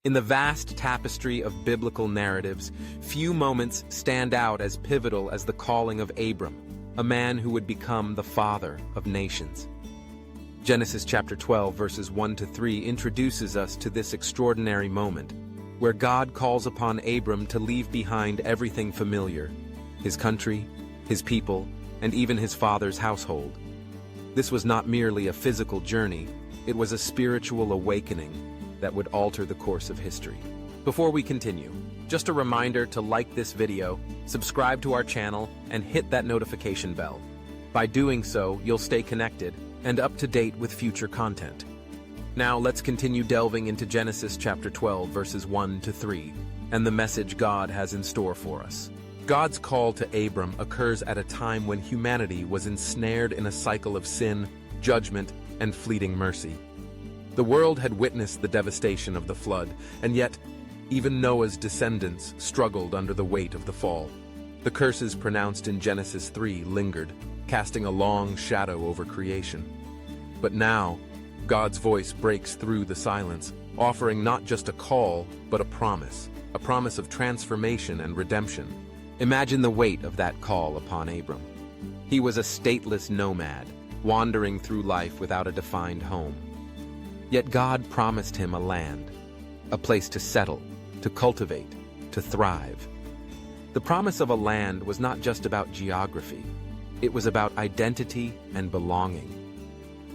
In the vast tapestry of biblical narratives, few moments stand out as pivotal as the calling of Abram, a man who would become the father of nations. Genesis chapter 12, verses 1 to 3 introduces us to this extraordinary moment, where God calls upon Abram to leave behind everything familiar, his country, his people, and even his father's household. This was not merely a physical journey, it was a spiritual awakening that would alter the course of history. Before we continue, just a reminder to like this video, subscribe to our channel, and hit that notification bell. By doing so, you'll stay connected and up to date with future content. Now let's continue delving into Genesis chapter 12, verses 1 to 3, and the message God has in store for us. God's call to Abram occurs at a time when humanity was ensnared in a cycle of sin, judgment, and fleeting mercy. The world had witnessed the devastation of the flood, and yet, even Noah's descendants struggled under the weight of the fall. The curses pronounced in Genesis 3 lingered, casting a long shadow over creation. But now, God's voice breaks through the silence, offering not just a call, but a promise of transformation and redemption. Imagine the weight of that call upon Abram. He was a stateless nomad, wandering through life without a defined home. Yet God promised him a land, a place to settle, to cultivate, to thrive. The promise of a land was not just about geography. It was about identity and belonging.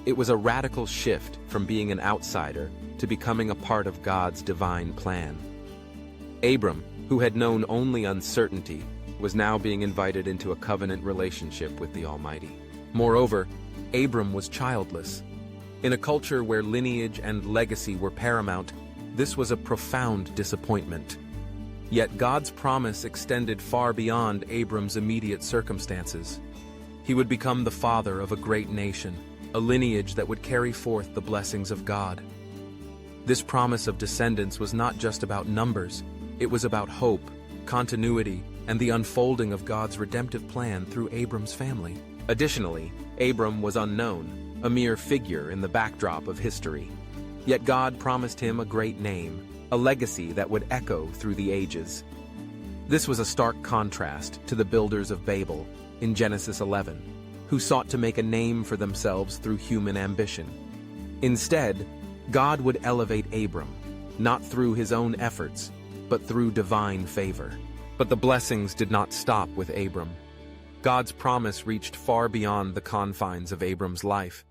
It was a radical shift from being an outsider to becoming a part of God's divine plan. Abram, who had known only uncertainty, was now being invited into a covenant relationship with the Almighty. Moreover, Abram was childless. In a culture where lineage and legacy were paramount, this was a profound disappointment. Yet God's promise extended far beyond Abram's immediate circumstances. He would become the father of a great nation, a lineage that would carry forth the blessings of God. This promise of descendants was not just about numbers, it was about hope, continuity, and the unfolding of God's redemptive plan through Abram's family. Additionally, Abram was unknown, a mere figure in the backdrop of history. Yet God promised him a great name, a legacy that would echo through the ages. This was a stark contrast to the builders of Babel in Genesis 11, who sought to make a name for themselves through human ambition. Instead, God would elevate Abram, not through his own efforts, but through divine favor. But the blessings did not stop with Abram. God's promise reached far beyond the confines of Abram's life.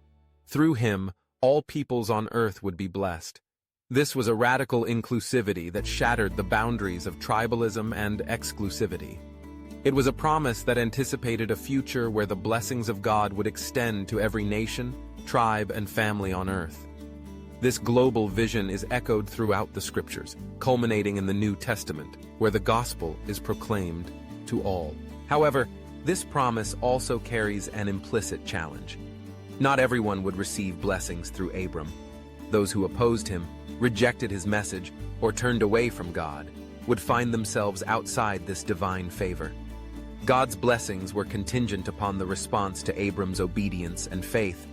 Through him, all peoples on earth would be blessed. This was a radical inclusivity that shattered the boundaries of tribalism and exclusivity. It was a promise that anticipated a future where the blessings of God would extend to every nation, tribe, and family on earth. This global vision is echoed throughout the scriptures, culminating in the New Testament, where the gospel is proclaimed to all. However, this promise also carries an implicit challenge. Not everyone would receive blessings through Abram. Those who opposed him, rejected his message, or turned away from God would find themselves outside this divine favor. God's blessings were contingent upon the response to Abram's obedience and faith.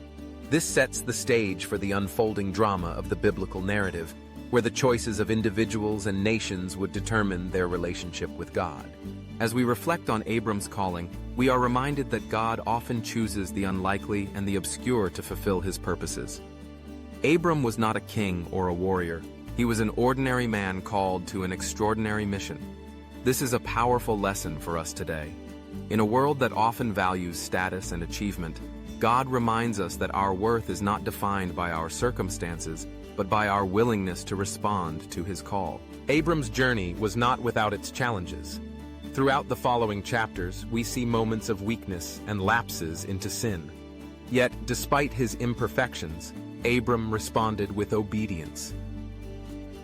This sets the stage for the unfolding drama of the biblical narrative, where the choices of individuals and nations would determine their relationship with God. As we reflect on Abram's calling, we are reminded that God often chooses the unlikely and the obscure to fulfill his purposes. Abram was not a king or a warrior. He was an ordinary man called to an extraordinary mission. This is a powerful lesson for us today. In a world that often values status and achievement, God reminds us that our worth is not defined by our circumstances, but by our willingness to respond to his call. Abram's journey was not without its challenges. Throughout the following chapters, we see moments of weakness and lapses into sin. Yet, despite his imperfections, Abram responded with obedience.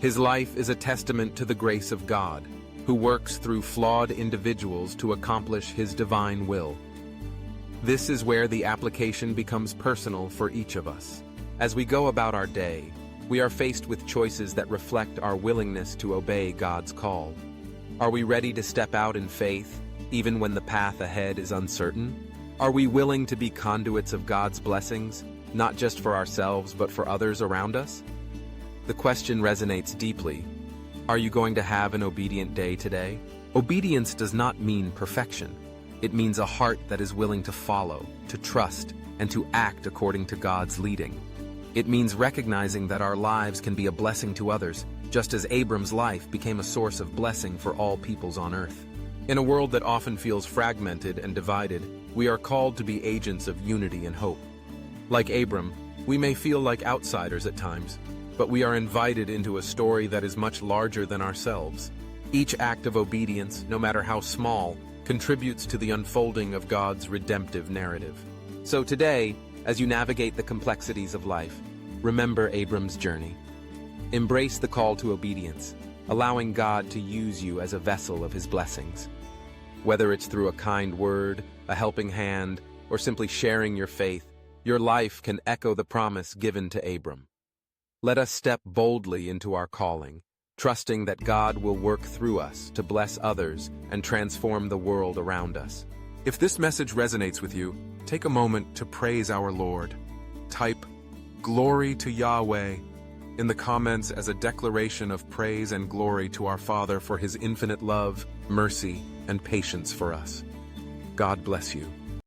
His life is a testament to the grace of God, who works through flawed individuals to accomplish his divine will. This is where the application becomes personal for each of us. As we go about our day, we are faced with choices that reflect our willingness to obey God's call. Are we ready to step out in faith, even when the path ahead is uncertain? Are we willing to be conduits of God's blessings, not just for ourselves but for others around us? The question resonates deeply. Are you going to have an obedient day today? Obedience does not mean perfection. It means a heart that is willing to follow, to trust, and to act according to God's leading. It means recognizing that our lives can be a blessing to others, just as Abram's life became a source of blessing for all peoples on earth. In a world that often feels fragmented and divided, we are called to be agents of unity and hope. Like Abram, we may feel like outsiders at times, but we are invited into a story that is much larger than ourselves. Each act of obedience, no matter how small, contributes to the unfolding of God's redemptive narrative. So today, as you navigate the complexities of life, remember Abram's journey. Embrace the call to obedience, allowing God to use you as a vessel of His blessings. Whether it's through a kind word, a helping hand, or simply sharing your faith, your life can echo the promise given to Abram. Let us step boldly into our calling, trusting that God will work through us to bless others and transform the world around us. If this message resonates with you, take a moment to praise our Lord. Type "Glory to Yahweh" in the comments as a declaration of praise and glory to our Father for His infinite love, mercy, and patience for us. God bless you.